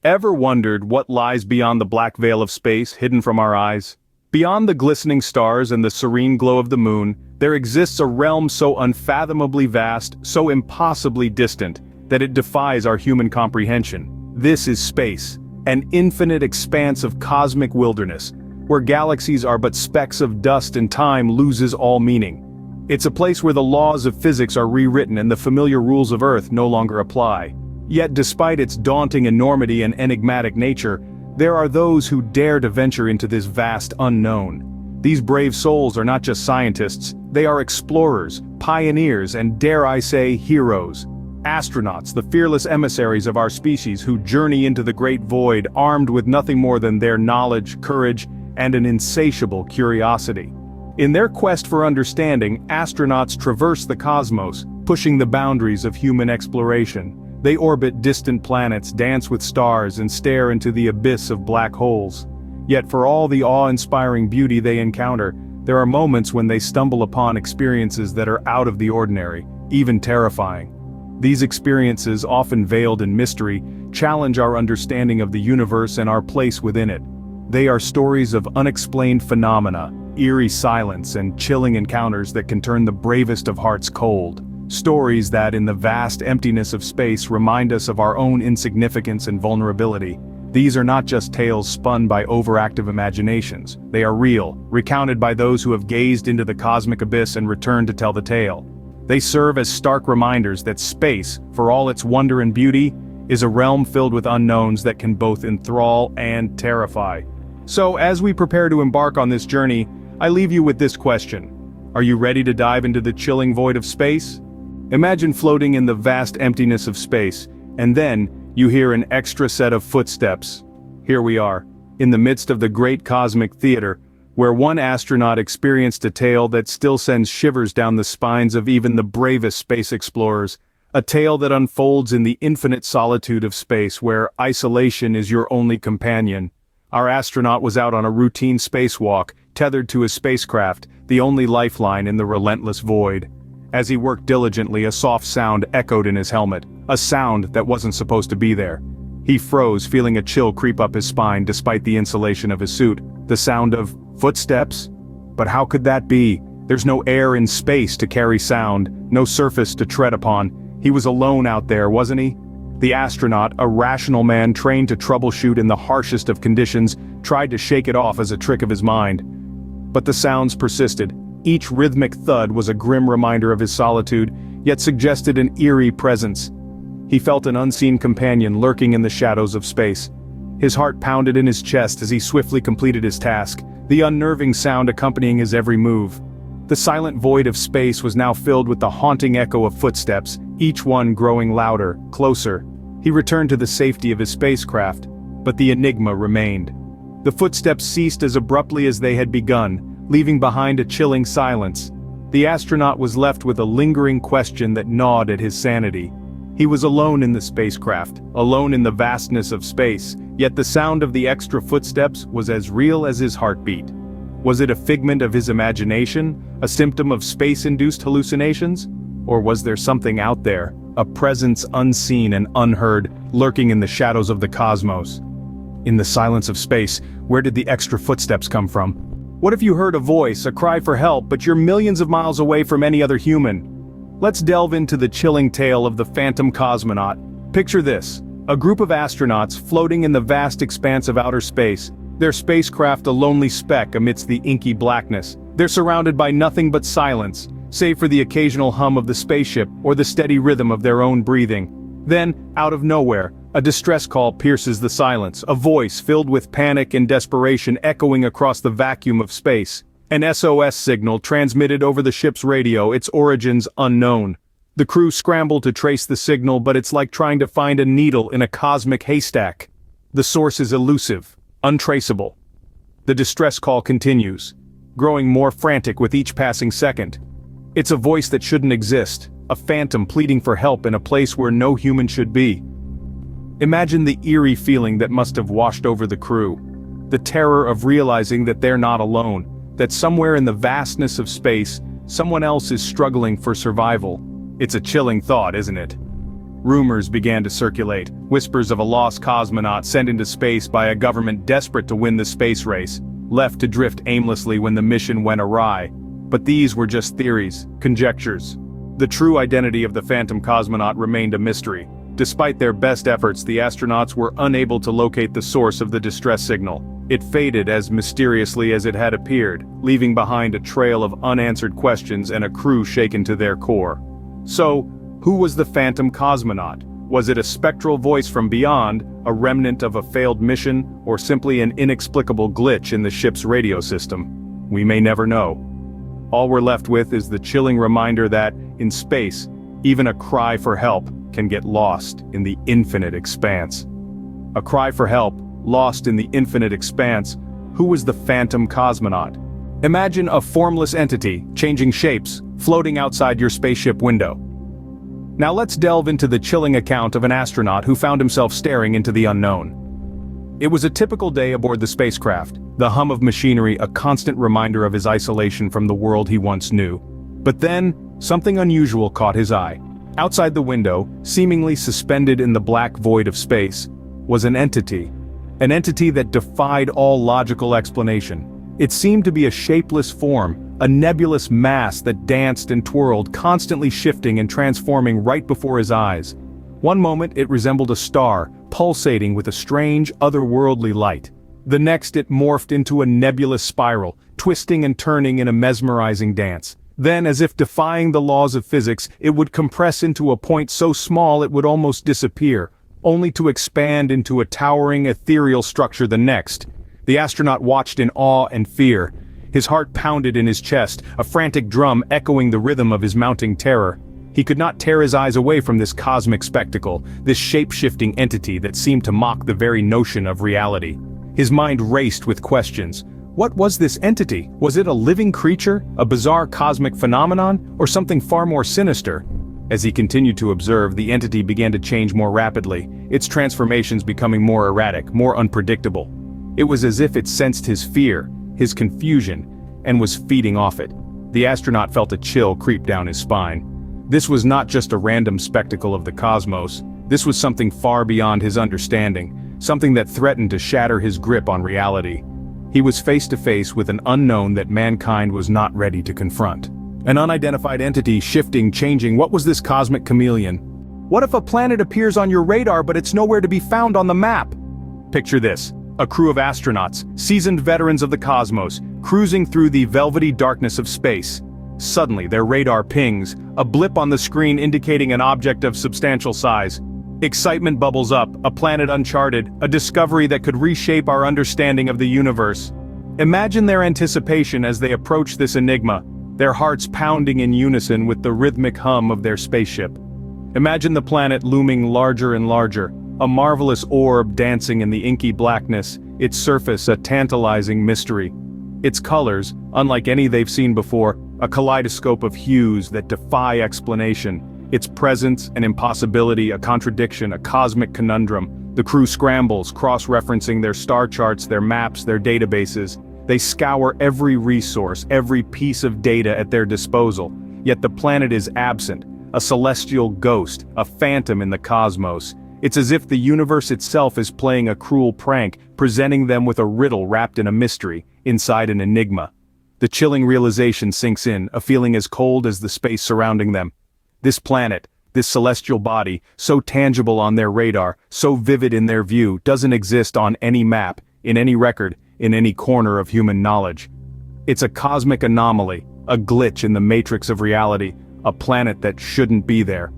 Ever wondered what lies beyond the black veil of space hidden from our eyes? Beyond the glistening stars and the serene glow of the moon, there exists a realm so unfathomably vast, so impossibly distant, that it defies our human comprehension. This is space, an infinite expanse of cosmic wilderness, where galaxies are but specks of dust and time loses all meaning. It's a place where the laws of physics are rewritten and the familiar rules of Earth no longer apply. Yet despite its daunting enormity and enigmatic nature, there are those who dare to venture into this vast unknown. These brave souls are not just scientists, they are explorers, pioneers, and dare I say, heroes. Astronauts, the fearless emissaries of our species who journey into the great void armed with nothing more than their knowledge, courage, and an insatiable curiosity. In their quest for understanding, astronauts traverse the cosmos, pushing the boundaries of human exploration. They orbit distant planets, dance with stars, and stare into the abyss of black holes. Yet for all the awe-inspiring beauty they encounter, there are moments when they stumble upon experiences that are out of the ordinary, even terrifying. These experiences, often veiled in mystery, challenge our understanding of the universe and our place within it. They are stories of unexplained phenomena, eerie silence, and chilling encounters that can turn the bravest of hearts cold. Stories that, in the vast emptiness of space, remind us of our own insignificance and vulnerability. These are not just tales spun by overactive imaginations. They are real, recounted by those who have gazed into the cosmic abyss and returned to tell the tale. They serve as stark reminders that space, for all its wonder and beauty, is a realm filled with unknowns that can both enthrall and terrify. So, as we prepare to embark on this journey, I leave you with this question. Are you ready to dive into the chilling void of space? Imagine floating in the vast emptiness of space, and then, you hear an extra set of footsteps. Here we are, in the midst of the great cosmic theater, where one astronaut experienced a tale that still sends shivers down the spines of even the bravest space explorers. A tale that unfolds in the infinite solitude of space where isolation is your only companion. Our astronaut was out on a routine spacewalk, tethered to his spacecraft, the only lifeline in the relentless void. As he worked diligently, a soft sound echoed in his helmet, a sound that wasn't supposed to be there. He froze, feeling a chill creep up his spine despite the insulation of his suit. The sound of footsteps? But how could that be? There's no air in space to carry sound, no surface to tread upon. He was alone out there, wasn't he? The astronaut, a rational man trained to troubleshoot in the harshest of conditions, tried to shake it off as a trick of his mind. But the sounds persisted. Each rhythmic thud was a grim reminder of his solitude, yet suggested an eerie presence. He felt an unseen companion lurking in the shadows of space. His heart pounded in his chest as he swiftly completed his task, the unnerving sound accompanying his every move. The silent void of space was now filled with the haunting echo of footsteps, each one growing louder, closer. He returned to the safety of his spacecraft, but the enigma remained. The footsteps ceased as abruptly as they had begun, leaving behind a chilling silence. The astronaut was left with a lingering question that gnawed at his sanity. He was alone in the spacecraft, alone in the vastness of space, yet the sound of the extra footsteps was as real as his heartbeat. Was it a figment of his imagination, a symptom of space-induced hallucinations? Or was there something out there, a presence unseen and unheard, lurking in the shadows of the cosmos? In the silence of space, where did the extra footsteps come from? What if you heard a voice, a cry for help, but you're millions of miles away from any other human? Let's delve into the chilling tale of the phantom cosmonaut. Picture this, a group of astronauts floating in the vast expanse of outer space, their spacecraft a lonely speck amidst the inky blackness. They're surrounded by nothing but silence, save for the occasional hum of the spaceship or the steady rhythm of their own breathing. Then, out of nowhere, a distress call pierces the silence, a voice filled with panic and desperation echoing across the vacuum of space. An SOS signal transmitted over the ship's radio, its origins unknown. The crew scramble to trace the signal, but it's like trying to find a needle in a cosmic haystack. The source is elusive, untraceable. The distress call continues, growing more frantic with each passing second. It's a voice that shouldn't exist, a phantom pleading for help in a place where no human should be. Imagine the eerie feeling that must have washed over the crew. The terror of realizing that they're not alone, that somewhere in the vastness of space, someone else is struggling for survival. It's a chilling thought, isn't it? Rumors began to circulate, whispers of a lost cosmonaut sent into space by a government desperate to win the space race, left to drift aimlessly when the mission went awry. But these were just theories, conjectures. The true identity of the phantom cosmonaut remained a mystery. Despite their best efforts, the astronauts were unable to locate the source of the distress signal. It faded as mysteriously as it had appeared, leaving behind a trail of unanswered questions and a crew shaken to their core. So, who was the phantom cosmonaut? Was it a spectral voice from beyond, a remnant of a failed mission, or simply an inexplicable glitch in the ship's radio system? We may never know. All we're left with is the chilling reminder that, in space, even a cry for help can get lost in the infinite expanse. A cry for help, lost in the infinite expanse. Who was the phantom cosmonaut? Imagine a formless entity, changing shapes, floating outside your spaceship window. Now let's delve into the chilling account of an astronaut who found himself staring into the unknown. It was a typical day aboard the spacecraft, the hum of machinery a constant reminder of his isolation from the world he once knew. But then, something unusual caught his eye. Outside the window, seemingly suspended in the black void of space, was an entity. An entity that defied all logical explanation. It seemed to be a shapeless form, a nebulous mass that danced and twirled, constantly shifting and transforming right before his eyes. One moment it resembled a star, pulsating with a strange, otherworldly light. The next it morphed into a nebulous spiral, twisting and turning in a mesmerizing dance. Then, as if defying the laws of physics, it would compress into a point so small it would almost disappear, only to expand into a towering, ethereal structure the next. The astronaut watched in awe and fear. His heart pounded in his chest, a frantic drum echoing the rhythm of his mounting terror. He could not tear his eyes away from this cosmic spectacle, this shape-shifting entity that seemed to mock the very notion of reality. His mind raced with questions. What was this entity? Was it a living creature, a bizarre cosmic phenomenon, or something far more sinister? As he continued to observe, the entity began to change more rapidly, its transformations becoming more erratic, more unpredictable. It was as if it sensed his fear, his confusion, and was feeding off it. The astronaut felt a chill creep down his spine. This was not just a random spectacle of the cosmos. This was something far beyond his understanding, something that threatened to shatter his grip on reality. He was face to face with an unknown that mankind was not ready to confront. An unidentified entity, shifting, changing. What was this cosmic chameleon? What if a planet appears on your radar but it's nowhere to be found on the map? Picture this. A crew of astronauts, seasoned veterans of the cosmos, cruising through the velvety darkness of space. Suddenly, their radar pings, a blip on the screen indicating an object of substantial size. Excitement bubbles up, a planet uncharted, a discovery that could reshape our understanding of the universe. Imagine their anticipation as they approach this enigma, their hearts pounding in unison with the rhythmic hum of their spaceship. Imagine the planet looming larger and larger, a marvelous orb dancing in the inky blackness, its surface a tantalizing mystery. Its colors, unlike any they've seen before, a kaleidoscope of hues that defy explanation. Its presence, an impossibility, a contradiction, a cosmic conundrum. The crew scrambles, cross-referencing their star charts, their maps, their databases. They scour every resource, every piece of data at their disposal. Yet the planet is absent, a celestial ghost, a phantom in the cosmos. It's as if the universe itself is playing a cruel prank, presenting them with a riddle wrapped in a mystery, inside an enigma. The chilling realization sinks in, a feeling as cold as the space surrounding them. This planet, this celestial body, so tangible on their radar, so vivid in their view, doesn't exist on any map, in any record, in any corner of human knowledge. It's a cosmic anomaly, a glitch in the matrix of reality, a planet that shouldn't be there.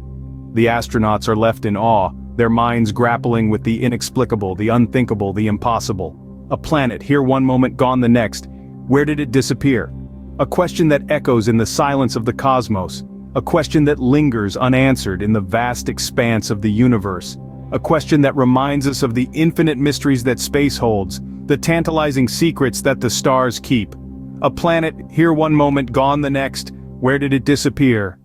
The astronauts are left in awe, their minds grappling with the inexplicable, the unthinkable, the impossible. A planet here one moment, gone the next. Where did it disappear? A question that echoes in the silence of the cosmos. A question that lingers unanswered in the vast expanse of the universe. A question that reminds us of the infinite mysteries that space holds, the tantalizing secrets that the stars keep. A planet here one moment, gone the next. Where did it disappear?